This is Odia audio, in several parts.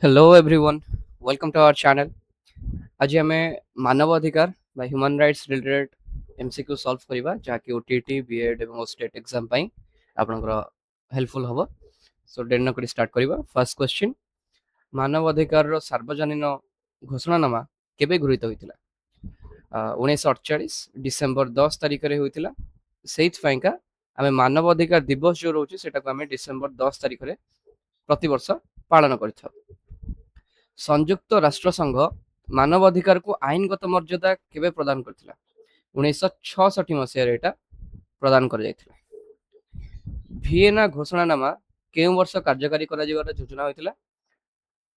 Hello everyone, welcome to our channel. आज आम मानव अधिकार बा human rights related MCQ solve करबा जहाँकि ओटीटी बीएड और स्टेट एग्जाम पई आपनकर हेल्पफुल हबो। सो डेट न करी स्टार्ट करबा। फर्स्ट क्वेश्चन, मानव अधिकार रो सार्वजनीन घोषणानामा केबे गृहीत होइतिला? 1948 डिसेंबर 10 तारिख रे होइतिला। सेइथ फाइका आमे मानव अधिकार दिवस जो रोची सेटा को आमे डिसेंबर 10 तारिख रे प्रति वर्ष पालन करथाउ। संयुक्त राष्ट्र संघ मानव अधिकार को आईनगत मर्यादा केबे प्रदान करथिला? 1966 मसीह रे एटा प्रदान कर जायथिला। ভিয়েনা ঘোষଣାনামা କେଉଁ ବର୍ଷ କାର୍ଯ୍ୟକାରୀ କରାଯିବାର ଯୋଜନା ହୋଇଥିଲା?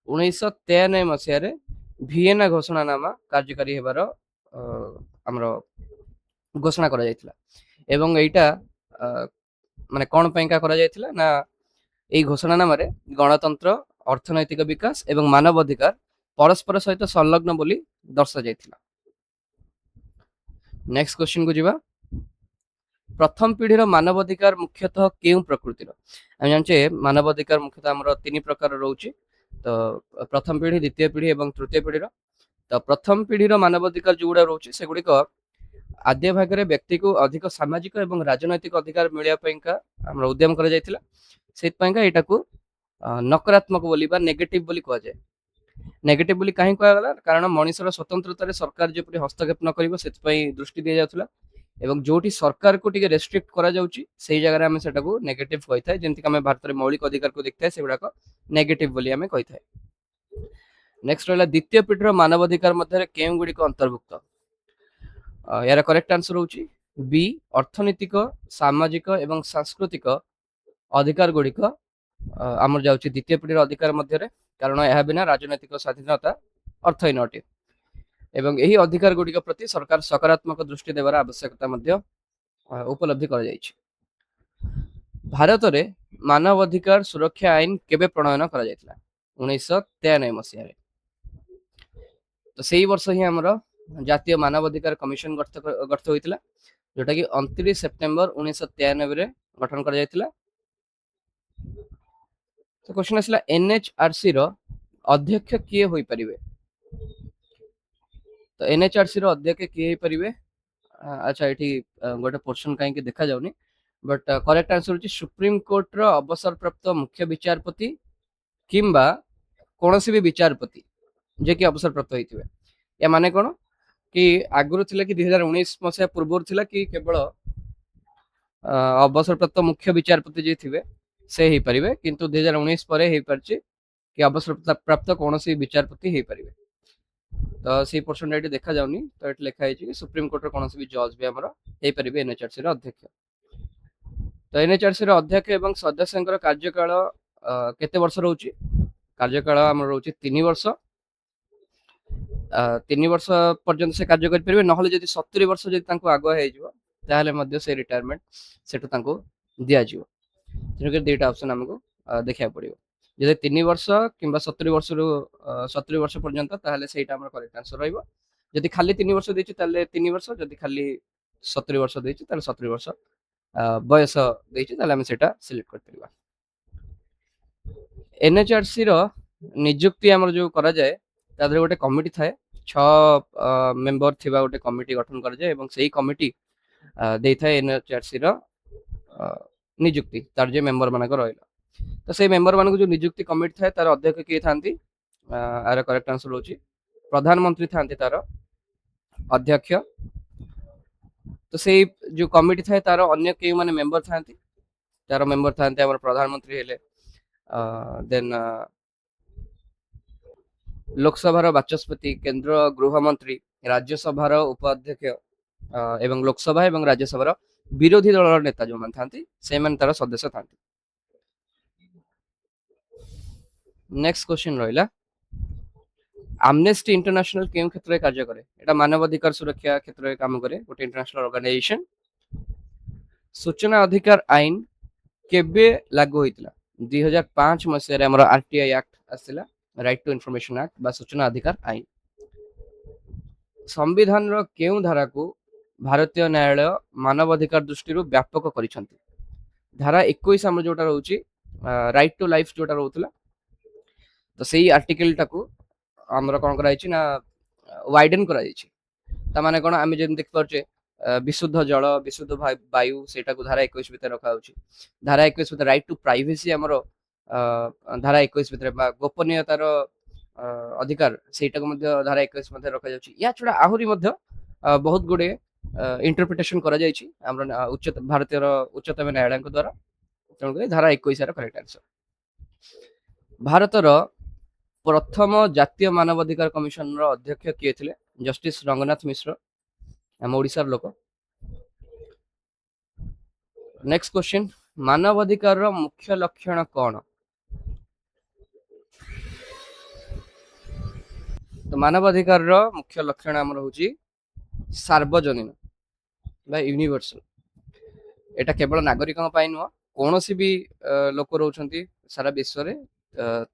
1993 ମସିହାରେ ଭିଏନା ଘୋଷଣାନାମା କାର୍ଯ୍ୟକାରୀ ହେବାର ଆମର ଘୋଷଣା କରାଯାଇଥିଲା ଏବଂ ଏଇଟା ମାନେ କ'ଣ ପାଇଁକା କରାଯାଇଥିଲା ନା এই ঘোষଣାনাମାରେ ଗଣତନ୍ତ୍ର, ଅର୍ଥନୈତିକ ବିକାଶ ଏବଂ ମାନବ ଅଧିକାର ପରସ୍ପର ସହିତ ସଂଲଗ୍ନ ବୋଲି ଦର୍ଶାଯାଇଥିଲା। ନେକ୍ସଟ କ୍ୱେଶ୍ଚନ କୁ ଯିବା। प्रथम पीढ़ी मानव अधिकार मुख्यतः क्यों प्रकृतिर? आम जाने मानव अधिकार मुख्यतः आम तीन प्रकार रोचे, तो प्रथम पीढ़ी, द्वितीय पीढ़ी और तृतीय पीढ़ी। तो प्रथम पीढ़ी मानव अधिकार जो गुड़ा रोचे से गुड़िक आद्य भाग में व्यक्ति को अधिक सामाजिक और राजनैतिक अधिकार मिलने उद्यम कर नकारात्मक बोली बा नेगेटिव बोली कह जाए। नेगेटिव बोली कहीं कहला कारण मनुष्यर स्वतंत्रता सरकार जो हस्तक्षेप न कर दृष्टि दि जाता एवं जोटी सरकार को टिके रेस्ट्रिक्ट करा जाउची सेही जगह रे हमें सेटा को नेगेटिव कहि थाए, जेंति कि हमें भारत रे मौलिक अधिकार को देखथाय से गुडा को नेगेटिव बोली हमें कहि थाए। नेक्स्ट रहला द्वितीय पीढ़ीर मानव अधिकार मध्य रे केउ गुडी को अंतर्भुक्त? यार करेक्ट आंसर होची बी, अर्थनीतिक, सामाजिक एवं सांस्कृतिक अधिकार गुडी को हमर जाउची द्वितीय पीढ़ीर अधिकार मध्य रे, कारण यह बिना राजनैतिक स्वाधीनता अर्थहीन अटे एवं यही अधिकार गुड़िक प्रति सरकार सकारात्मक दृष्टि देवार आवश्यकता उपलब्धि कर जाइछि। भारत रे मानव अधिकार सुरक्षा आईन केबे प्रणयन करा जायतिला? 1993 मसीह। तो सेही वर्ष ही हमर जातीय मानव अधिकार कमिशन गठित होइतिला, जोटा कि 29 सेप्टेम्बर 1993 रे गठन करा जायतिला। तो क्वेश्चन आसला एनएचआरसी रो अध्यक्ष किए होई परिबे? तो एनएचआरसी रो अध्यक्ष किए होई परिबे? अच्छा एठी गोटे पोर्शन कहीं देखा जाउनी, बट करेक्ट आंसर होची सुप्रीम कोर्ट रो अवसर प्राप्त मुख्य विचारपति किंबा कोनोसी भी विचारपति जे कि अवसर प्राप्त होइथिबे। या माने कोन कि आगुरु थिला कि 2019 मसिया पूर्व थिला कि केवल अवसर प्राप्त मुख्य विचारपति जे थिबे से ही परिबे, किंतु 2019 परे ही परछि कि अवसर प्राप्त कोनोसी विचारपति ही परिबे। तो सी पोर्शन एटी देखा जाउनी, तो एटी लिखा है कि सुप्रीम कोर्ट रो कोनोसी भी जज भी हमरो हे परिबे एनएचआरसी रो अध्यक्ष। तो एनएचआरसी रो अध्यक्ष एवं सदस्यंकर कार्यकाल केते वर्ष रहउची? कार्यकाल हमर रहउची 3 वर्ष। 3 वर्ष पर्यंत से कार्य कर परिबे, नहले जदि 70 वर्ष जदि तांको आगुआ हे जिवो ताहले मध्य से रिटायरमेंट सेटु तांको दिया जिवो। तेणुकर दुईटा ऑप्शन हमको देखा पड़ो, जदि 3 वर्ष किंबा 70 वर्ष रु 70 वर्ष पर्यंत ताहले सेटा हमर करेक्ट आंसर रहइबो। जदि खाली 3 वर्ष देछि ताहले 3 वर्ष, जदि खाली 70 वर्ष देछि ताहले 70 वर्ष बयस देछि ताहले हम सेटा सिलेक्ट कर परिबा। एनएचआरसी रो नियुक्ति हमर जो करा जाय तादरे गोटे कमिटी थाए, 6 मेंबर थिबा गोटे कमिटी गठन कर जाय एवं सेही कमिटी देइ थाए एनएचआरसी रो नियुक्ति तार जे मेंबर मानक रहला। तो से मेंबर मानक जो नियुक्ति कमिटी थाए तार अध्यक्ष किए थांती? आर करेक्ट आंसर होची प्रधानमंत्री थांती तार अध्यक्ष। तो से जो कमिटी थाए तार अन्य के माने मेंबर थांती? तार मेंबर थांती हमर प्रधानमंत्री हेले, देन लोकसभा बाचस्पति, केंद्र गृह मंत्री, राज्यसभा उपाध्यक्ष एवं लोकसभा एवं राज्यसभा विरोधी दल नेता जो मान थांती से मान तार सदस्य थांती। नेक्स्ट क्वेश्चन रहिला, आमनेस्टी इंटरनेशनल केउ क्षेत्र में कार्य करे? एटा मानव अधिकार सुरक्षा क्षेत्र में काम करे, गोटे इंटरनेशनल ऑर्गेनाइजेशन। सूचना अधिकार आईन केबे लागू होइतिला? 2005 मसिया रे हमर आरटीआई एक्ट आसिला, राइट टू इन्फॉर्मेशन एक्ट बा सूचना अधिकार आईन। संविधान रो केउ धारा को भारतीय न्यायालय मानव अधिकार दृष्टि व्यापक करिसंती? धारा 21 हमर जोटा रहउची राइट टू लाइफ जोटा रहउतला ତ ସେଇ ଆର୍ଟିକଲ ଟାକୁ ଆମର କଣ କରାଯାଇଛି ନା ୱାଇଡେନ୍ କରାଯାଇଛି। ତା ମାନେ କଣ ଆମେ ଯେମିତି ଦେଖିପାରୁଛେ ବିଶୁଦ୍ଧ ଜଳ ବିଶୁଦ୍ଧ ବାୟୁ ସେଇଟାକୁ ଧାରା 21 ଭିତରେ ରଖାଯାଉଛି। ଧାରା 21 ଭିତରେ ରାଇଟ୍ ଟୁ ପ୍ରାଇଭେସି ଆମର ଧାରା 21 ଭିତରେ ବା ଗୋପନୀୟତାର ଅଧିକାର ସେଇଟାକୁ ମଧ୍ୟ ଧାରା 21 ମଧ୍ୟରେ ରଖାଯାଉଛି। ୟା ଛଡା ଆହୁରି ମଧ୍ୟ ବହୁତ ଗୁଡେ ଇଣ୍ଟରପ୍ରିଟେସନ କରାଯାଇଛି ଆମର ଭାରତୀୟର ଉଚ୍ଚତମ ନ୍ୟାୟାଳୟଙ୍କ ଦ୍ୱାରା। ତେଣୁକରି ଧାରା 21 ର କରେକ୍ଟ ଆନ୍ସର। ଭାରତର ପ୍ରଥମ ଜାତୀୟ ମାନବାଧିକାର କମିଶନର ଅଧ୍ୟକ୍ଷ କିଏ ଥିଲେ? ଜଷ୍ଟିସ ରଙ୍ଗନାଥ ମିଶ୍ର, ଆମ ଓଡ଼ିଶାର ଲୋକ। ନେକ୍ସଟ କ୍ୱେଶ୍ଚିନ୍, ମାନବାଧିକାରର ମୁଖ୍ୟ ଲକ୍ଷଣ କଣ? ତ ମାନବାଧିକାରର ମୁଖ୍ୟ ଲକ୍ଷଣ ଆମର ହଉଛି ସାର୍ବଜନୀନ ବା ୟୁନିଭର୍ସାଲ। ଏଟା କେବଳ ନାଗରିକଙ୍କ ପାଇଁ ନୁହଁ, କୌଣସି ବି ଲୋକ ରହୁଛନ୍ତି ସାରା ବିଶ୍ୱରେ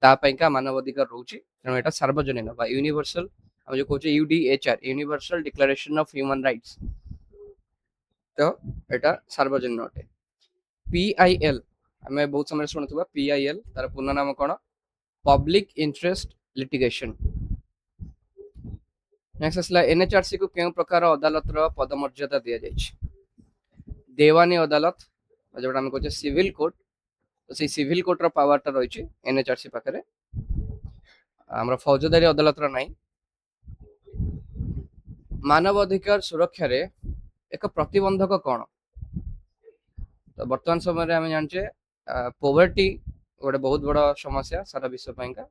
ତା ପାଇଁକା ମାନବାଧିକାର ରହୁଛି। ତେଣୁ ଏଟା ସାର୍ବଜନୀନ ବା ୟୁନିଭର୍ସାଲ, ଆମେ ଯୋଉ କହୁଛେ UDHR, universal declaration of human rights, ତ ଏଟା ସାର୍ବଜନୀନ ଅଟେ। PIL ଆମେ ବହୁତ ସମୟରେ ଶୁଣୁଥିବା, PIL ତାର ପୂର୍ଣ୍ଣ ନାମ କଣ? Public interest litigation. ନେକ୍ସଟ ଆସିଲା, NHRC କୁ କେଉଁ ପ୍ରକାର ଅଦାଲତର ପଦମର୍ଯ୍ୟାଦା ଦିଆଯାଇଛି? ଦେୱାନୀ ଅଦାଲତ, ଯୋଉଟା ଆମେ କହୁଛେ ସିଭିଲ କୋର୍ଟ। ସେଇ ସିଭିଲ କୋର୍ଟର ପାୱାରଟା ରହିଛି NHRC ପାଖରେ, ଆମର ଫୌଜଦାରୀ ଅଦାଲତର ନାହିଁ। ମାନବ ଅଧିକାର ସୁରକ୍ଷାରେ ଏକ ପ୍ରତିବନ୍ଧକ କଣ? ତ ବର୍ତ୍ତମାନ ସମୟରେ ଆମେ ଜାଣିଛେ ପୋଭର୍ଟି ଗୋଟେ ବହୁତ ବଡ ସମସ୍ୟା ସାରା ବିଶ୍ୱ ପାଇଁକା।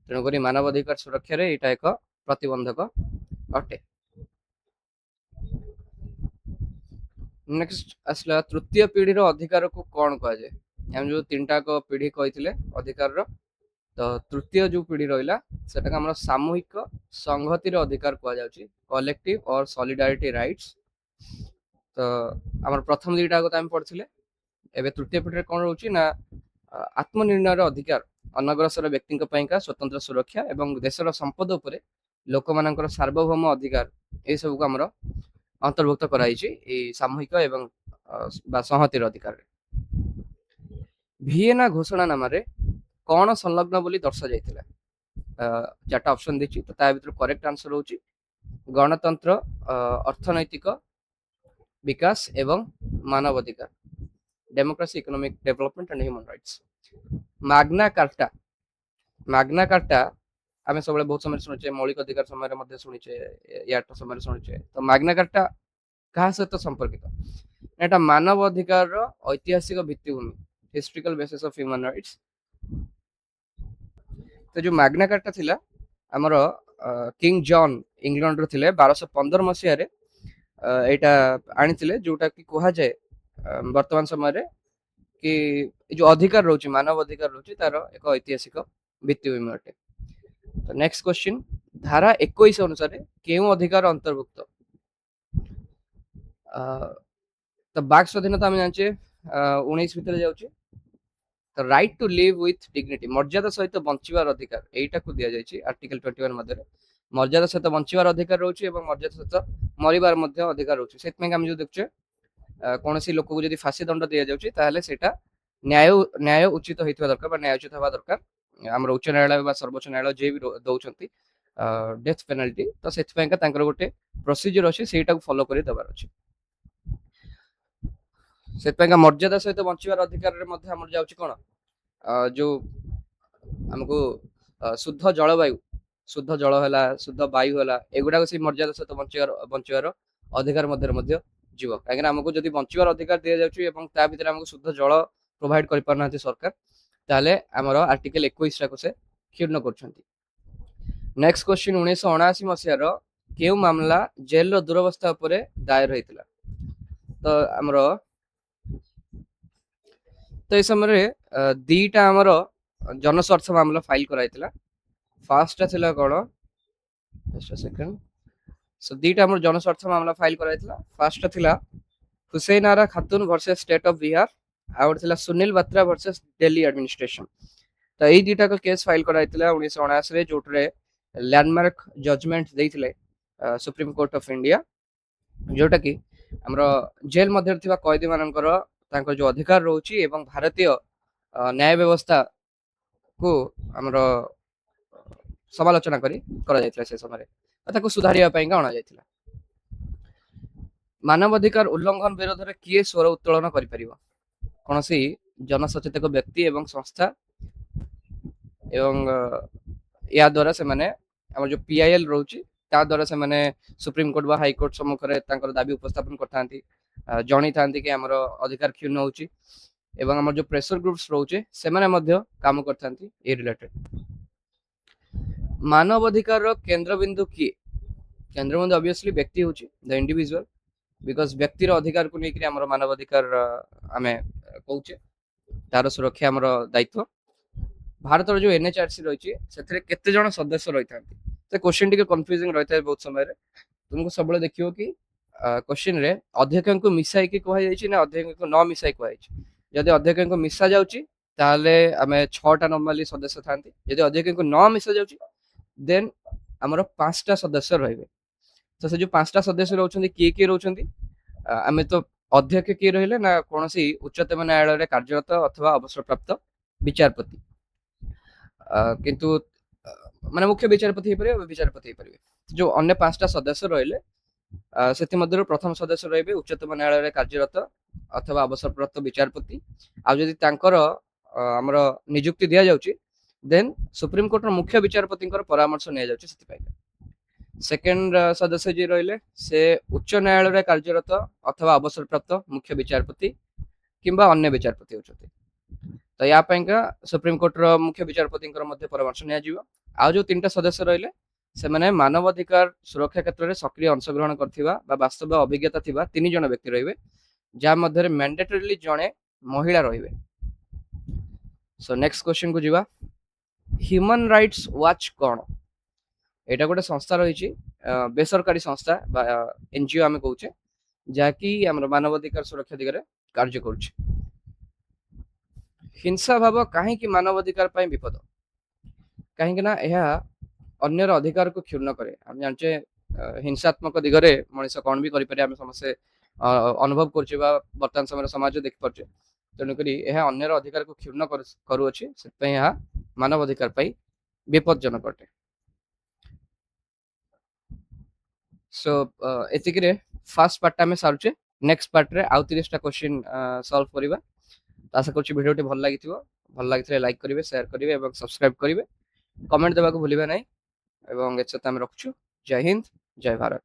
ତେଣୁକରି ମାନବ ଅଧିକାର ସୁରକ୍ଷାରେ ଏଇଟା ଏକ ପ୍ରତିବନ୍ଧକ ଅଟେ। ନେକ୍ସଟ ଆସିଲା, ତୃତୀୟ ପିଢିର ଅଧିକାରକୁ କଣ କୁହାଯାଏ? ଆମେ ଯୋଉ ତିନିଟାକ ପିଢି କହିଥିଲେ ଅଧିକାରର, ତ ତୃତୀୟ ଯୋଉ ପିଢି ରହିଲା ସେଟାକୁ ଆମର ସାମୂହିକ ସଂହତିର ଅଧିକାର କୁହାଯାଉଛି, କଲେକ୍ଟିଭ ଅର ସଲିଡାରିଟି ରାଇଟ୍ସ। ତ ଆମର ପ୍ରଥମ ଦିଟାକ ତ ଆମେ ପଢିଥିଲେ। ଏବେ ତୃତୀୟ ପିଢିରେ କଣ ରହୁଛି ନା ଆତ୍ମନିର୍ଣ୍ଣୟର ଅଧିକାର, ଅନଗ୍ରସର ବ୍ୟକ୍ତିଙ୍କ ପାଇଁକା ସ୍ୱତନ୍ତ୍ର ସୁରକ୍ଷା ଏବଂ ଦେଶର ସମ୍ପଦ ଉପରେ ଲୋକମାନଙ୍କର ସାର୍ବଭୌମ ଅଧିକାର, ଏସବୁକୁ ଆମର ଅନ୍ତର୍ଭୁକ୍ତ କରାଯାଇଛି ଏଇ ସାମୂହିକ ଏବଂ ବା ସଂହତିର ଅଧିକାରରେ। ଭିଏନା ଘୋଷଣାନାମାରେ କଣ ସଂଲଗ୍ନ ବୋଲି ଦର୍ଶାଯାଇଥିଲା? ଚାରିଟା ଅପସନ ଦେଇଛି, ତ ତା ଭିତରୁ କରେକ୍ଟ ଆନ୍ସର ହଉଛି ଗଣତନ୍ତ୍ର, ଅର୍ଥନୈତିକ ବିକାଶ ଏବଂ ମାନବାଧିକାର, democracy, economic development and human rights. Magma କାର୍ଟା, ମାଗ୍ନା କାର୍ଟା ଆମେ ସବୁବେଳେ ବହୁତ ସମୟରେ ଶୁଣୁଛେ, ମୌଳିକ ଅଧିକାର ସମୟରେ ମଧ୍ୟ ଶୁଣିଛେ, ୟାର ସମୟରେ ଶୁଣିଛେ। ତ ମାଗ୍ନା କାର୍ଟା କାହା ସହିତ ସମ୍ପର୍କିତ? ଏଟା ମାନବ ଅଧିକାରର ଐତିହାସିକ ଭିତ୍ତିଭୂମି, ହିଷ୍ଟ୍ରିକାଲ ବେସିସ୍ ଅଫ ହ୍ୟୁମାନ ରାଇଟ୍ସ। ତ ଯୋଉ ମାଗ୍ନା କାର୍ଟା ଥିଲା ଆମର କିଙ୍ଗ ଜନ୍ ଇଂଲଣ୍ଡର ଥିଲେ 1215 ମସିହାରେ ଏଇଟା ଆଣିଥିଲେ, ଯୋଉଟା କି କୁହାଯାଏ ବର୍ତ୍ତମାନ ସମୟରେ କି ଯୋଉ ଅଧିକାର ରହୁଛି, ମାନବ ଅଧିକାର ରହୁଛି, ତାର ଏକ ଐତିହାସିକ ଭିତ୍ତିଭୂମି ଅଟେ। ତ ନେକ୍ସଟ କ୍ୱେଶ୍ଚିନ୍, ଧାରା 21 ଅନୁସାରେ କେଉଁ ଅଧିକାର ଅନ୍ତର୍ଭୁକ୍ତ? ତ ବାକ୍ ସ୍ୱାଧୀନତା ଆମେ ଜାଣିଛେ 19 ଭିତରେ ଯାଉଛି। ତ right to live with dignity, ମର୍ଯ୍ୟାଦା ସହିତ ବଞ୍ଚିବାର ଅଧିକାର, ଏଇଟାକୁ ଦିଆଯାଇଛି ଆର୍ଟିକଲ 21 ମଧ୍ୟରେ। ମର୍ଯ୍ୟାଦା ସହିତ ବଞ୍ଚିବାର ଅଧିକାର ରହୁଛି ଏବଂ ମର୍ଯ୍ୟାଦା ସହିତ ମରିବାର ମଧ୍ୟ ଅଧିକାର ରହୁଛି। ସେଥିପାଇଁ ଆମେ ଯୋଉ ଦେଖୁଛେ କୌଣସି ଲୋକକୁ ଯଦି ଫାଶୀ ଦଣ୍ଡ ଦିଆଯାଉଛି ତାହେଲେ ସେଇଟା ନ୍ୟାୟ ଉଚିତ ହେଇଥିବା ଦରକାର ବା ନ୍ୟାୟୋଚିତ ହେବା ଦରକାର। ଆମର ଉଚ୍ଚ ନ୍ୟାୟାଳୟ ବା ସର୍ବୋଚ୍ଚ ନ୍ୟାୟାଳୟ ଯିଏ ବି ଦଉଛନ୍ତି ଡେଥ୍ ପେନାଲ୍ଟି, ତ ସେଥିପାଇଁକା ତାଙ୍କର ଗୋଟେ ପ୍ରୋସିଜର ଅଛି, ସେଇଟାକୁ ଫଲୋ କରି ଦେବାର ଅଛି। ସେଥିପାଇଁକା ମର୍ଯ୍ୟାଦା ସହିତ ବଞ୍ଚିବାର ଅଧିକାରରେ ମଧ୍ୟ ଆମର ଯାଉଛି କଣ, ଯୋଉ ଆମକୁ ଶୁଦ୍ଧ ଜଳବାୟୁ, ଶୁଦ୍ଧ ଜଳ ହେଲା, ଶୁଦ୍ଧ ବାୟୁ ହେଲା, ଏଗୁଡାକ ସେଇ ମର୍ଯ୍ୟାଦା ସହିତ ବଞ୍ଚିବାର ଅଧିକାର ମଧ୍ୟରେ ମଧ୍ୟ ଯିବ। କାହିଁକିନା ଆମକୁ ଯଦି ବଞ୍ଚିବାର ଅଧିକାର ଦିଆଯାଉଛି ଏବଂ ତା ଭିତରେ ଆମକୁ ଶୁଦ୍ଧ ଜଳ ପ୍ରୋଭାଇଡ କରିପାରୁନାହାନ୍ତି ସରକାର, ତାହେଲେ ଆମର ଆର୍ଟିକଲ 21 ଟାକୁ ସେ କ୍ଷୁଣ୍ଣ କରୁଛନ୍ତି। ନେକ୍ସଟ କ୍ୱେଶ୍ଚିନ୍, 1979 ମସିହାର କେଉଁ ମାମଲା ଜେଲର ଦୁରବସ୍ଥା ଉପରେ ଦାୟର ହେଇଥିଲା? ତ ଆମର ତ ଏ ସମୟରେ ଦିଟା ଆମର ଜନସ୍ୱାର୍ଥ ମାମଲା ଫାଇଲ କରାଯାଇଥିଲା। ଫାର୍ଷ୍ଟଟା ଥିଲା କଣ, ଦିଟା ଆମର ଜନସ୍ୱାର୍ଥ ମାମଲା ଫାଇଲ କରାଯାଇଥିଲା। ଫାର୍ଷ୍ଟଟା ଥିଲା Hussain Ara Khatoon versus state of Bihar, ଆଉ ଗୋଟେ ଥିଲା ସୁନିଲ ବାତ୍ରା ଭର୍ସେସ ଦିଲ୍ଲୀ ଆଡମିନିଷ୍ଟ୍ରେସନ। ତ ଏଇ ଦିଟାକ କେସ୍ ଫାଇଲ କରାଯାଇଥିଲା 1979 ରେ, ଯୋଉଥିରେ ଲ୍ୟାଣ୍ଡମାର୍କ ଜଜମେଣ୍ଟ ଦେଇଥିଲେ ସୁପ୍ରିମ କୋର୍ଟ ଅଫ ଇଣ୍ଡିଆ, ଯୋଉଟା କି ଆମର ଜେଲ ମଧ୍ୟରେ ଥିବା କଏଦୀ ମାନଙ୍କର ତାଙ୍କର ଯୋଉ ଅଧିକାର ରହୁଛି ଏବଂ ଭାରତୀୟ ନ୍ୟାୟ ବ୍ୟବସ୍ଥା କୁ ଆମର ସମାଲୋଚନା କରାଯାଇଥିଲା ସେ ସମୟରେ ତାକୁ ସୁଧାରିବା ପାଇଁକା ଅଣାଯାଇଥିଲା। ମାନବାଧିକାର ଉଲ୍ଲଂଘନ ବିରୋଧରେ କିଏ ସ୍ୱର ଉତ୍ତୋଳନ କରିପାରିବ? କୌଣସି ଜନସଚେତକ ବ୍ୟକ୍ତି ଏବଂ ସଂସ୍ଥା ଏବଂ ଏହା ଦ୍ୱାରା ସେମାନେ ଆମର ଯୋଉ PIL ରହୁଛି ତା ଦ୍ୱାରା ସେମାନେ ସୁପ୍ରିମକୋର୍ଟ ବା ହାଇକୋର୍ଟ ସମ୍ମୁଖରେ ତାଙ୍କର ଦାବି ଉପସ୍ଥାପନ କରିଥାନ୍ତି, ଜଣେଇଥାନ୍ତି କି ଆମର ଅଧିକାର କ୍ଷୁଣ୍ଣ ହଉଛି ଏବଂ ଆମର ଯୋଉ ପ୍ରେସର ଗ୍ରୁପ୍ସ ରହୁଛି ସେମାନେ ମଧ୍ୟ କାମ କରିଥାନ୍ତି ଏ ରିଲେଟେଡ। ମାନବାଧିକାର କେନ୍ଦ୍ରବିନ୍ଦୁ କିଏ? କେନ୍ଦ୍ରବିନ୍ଦୁ ଅବଭିୟସଲି ବ୍ୟକ୍ତି ହଉଛି ଦ ଇଣ୍ଡିଭିଜୁଆଲ, ବିକଜ ବ୍ୟକ୍ତିର ଅଧିକାରକୁ ନେଇକି ଆମର ମାନବାଧିକାର ଆମେ କହୁଛେ, ତାର ସୁରକ୍ଷା ଆମର ଦାୟିତ୍ୱ। ଭାରତର ଯୋଉ NHRC ରହିଛି ସେଥିରେ କେତେ ଜଣ ସଦସ୍ୟ ରହିଥାନ୍ତି? ସେ କ୍ୱେଶ୍ଚିନ୍ ଟିକେ କନଫ୍ୟୁଜିଂ ରହିଥାଏ ବହୁତ ସମୟରେ। ତୁମକୁ ସବୁବେଳେ ଦେଖିବ କି କ୍ୱେଶ୍ଚିନ୍ ରେ ଅଧ୍ୟକ୍ଷଙ୍କୁ ମିଶାଇକି କୁହାଯାଇଛି ନା ଅଧ୍ୟକ୍ଷଙ୍କୁ ନ ମିଶାଇ କୁହାଯାଇଛି। ଯଦି ଅଧ୍ୟକ୍ଷଙ୍କୁ ମିଶା ଯାଉଛି ତାହେଲେ ଆମେ 6ଟା ନର୍ମାଲି ସଦସ୍ୟ ଥାନ୍ତି। ଯଦି ଅଧ୍ୟକ୍ଷଙ୍କୁ ନ ମିଶା ଯାଉଛି ଦେନ୍ ଆମର 5ଟା ସଦସ୍ୟ ରହିବେ। ତ ସେ ଯୋଉ 5ଟା ସଦସ୍ୟ ରହୁଛନ୍ତି କିଏ ରହୁଛନ୍ତି? ଆମେ ତ ଅଧ୍ୟକ୍ଷ କିଏ ରହିଲେ ନା କୌଣସି ଉଚ୍ଚତମ ନ୍ୟାୟାଳୟରେ କାର୍ଯ୍ୟରତ ଅଥବା ଅବସରପ୍ରାପ୍ତ ବିଚାରପତି। କିନ୍ତୁ ମାନେ ମୁଖ୍ୟ ବିଚାରପତି ହେଇପାରିବେ, ବିଚାରପତି ହେଇପାରିବେ। ଯୋଉ ଅନ୍ୟ 5ଟା ସଦସ୍ୟ ରହିଲେ ସେଥିମଧ୍ୟରୁ ପ୍ରଥମ ସଦସ୍ୟ ରହିବେ ଉଚ୍ଚତମ ନ୍ୟାୟାଳୟରେ କାର୍ଯ୍ୟରତ ଅଥବା ଅବସରପ୍ରାପ୍ତ ବିଚାରପତି। ଆଉ ଯଦି ତାଙ୍କର ଆମର ନିଯୁକ୍ତି ଦିଆଯାଉଛି ଦେନ୍ ସୁପ୍ରିମକୋର୍ଟର ମୁଖ୍ୟ ବିଚାରପତିଙ୍କର ପରାମର୍ଶ ନିଆଯାଉଛି ସେଥିପାଇଁ। ସେକେଣ୍ଡ ସଦସ୍ୟ ଯିଏ ରହିଲେ ସେ ଉଚ୍ଚ ନ୍ୟାୟାଳୟରେ କାର୍ଯ୍ୟରତ ଅଥବା ଅବସରପ୍ରାପ୍ତ ମୁଖ୍ୟ ବିଚାରପତି କିମ୍ବା ଅନ୍ୟ ବିଚାରପତି ହେଉଛନ୍ତି। ତ ୟା ପାଇଁକା ସୁପ୍ରିମକୋର୍ଟର ମୁଖ୍ୟ ବିଚାରପତିଙ୍କର ମଧ୍ୟ ପରାମର୍ଶ ନିଆଯିବ। ଆଉ ଯୋଉ 3ଟା ସଦସ୍ୟ ରହିଲେ ସେମାନେ ମାନବାଧିକାର ସୁରକ୍ଷା କ୍ଷେତ୍ରରେ ସକ୍ରିୟ ଅଂଶଗ୍ରହଣ କରିଥିବା ବା ବାସ୍ତବ ଅଭିଜ୍ଞତା ଥିବା 3 ଜଣ ବ୍ୟକ୍ତି ରହିବେ, ଯାହା ମଧ୍ୟରେ ମ୍ୟାଣ୍ଡେଟୋରିଲି ଜଣେ ମହିଳା ରହିବେ। ସୋ ନେକ୍ସଟ କ୍ୱେଶ୍ଚିନ୍ କୁ ଯିବା। ହ୍ୟୁମାନ୍ ରାଇଟ୍ସ ୱାଚ୍ କ'ଣ? ଏଇଟା ଗୋଟେ ସଂସ୍ଥା ରହିଛି, ବେସରକାରୀ ସଂସ୍ଥା ବା NGO ଆମେ କହୁଛେ, ଯାହାକି ଆମର ମାନବାଧିକାର ସୁରକ୍ଷା ଦିଗରେ କାର୍ଯ୍ୟ କରୁଛି। ହିଂସା ଭାବ କାହିଁକି ମାନବାଧିକାର ପାଇଁ ବିପଦ? କାହିଁକି ନା ଏହା ଅନ୍ୟର ଅଧିକାରକୁ କ୍ଷୁଣ୍ଣ କରେ। ଆମେ ଜାଣିଛେ ହିଂସାତ୍ମକ ଦିଗରେ ମଣିଷ କ'ଣ ବି କରିପାରେ ଆମେ ସମସ୍ତେ ଅନୁଭବ କରୁଛେ ବା ବର୍ତ୍ତମାନ ସମୟରେ ସମାଜ ଦେଖିପାରୁଛେ। ତେଣୁକରି ଏହା ଅନ୍ୟର ଅଧିକାରକୁ କ୍ଷୁଣ୍ଣ କରୁଅଛି, ସେଥିପାଇଁ ଏହା ମାନବାଧିକାର ପାଇଁ ବିପଦଜନକ ଅଟେ। ସୋ ଏତିକିରେ ଫାର୍ଷ୍ଟ ପାର୍ଟଟା ଆମେ ସାରୁଛେ। ନେକ୍ସଟ ପାର୍ଟରେ ଆଉ 30ଟା କ୍ୱେଶ୍ଚିନ୍ ସଲ୍ଭ କରିବା। ଆଶା କରୁଛି ଭିଡ଼ିଓଟି ଭଲ ଲାଗିଥିବ। ଭଲ ଲାଗିଥିଲେ ଲାଇକ୍ କରିବେ, ସେୟାର କରିବେ ଏବଂ ସବସ୍କ୍ରାଇବ କରିବେ। କମେଣ୍ଟ ଦେବାକୁ ଭୁଲିବେ ନାହିଁ ଏବଂ ଏଥିସହିତ ଆମେ ରଖୁଛୁ। ଜୟ ହିନ୍ଦ, ଜୟ ଭାରତ।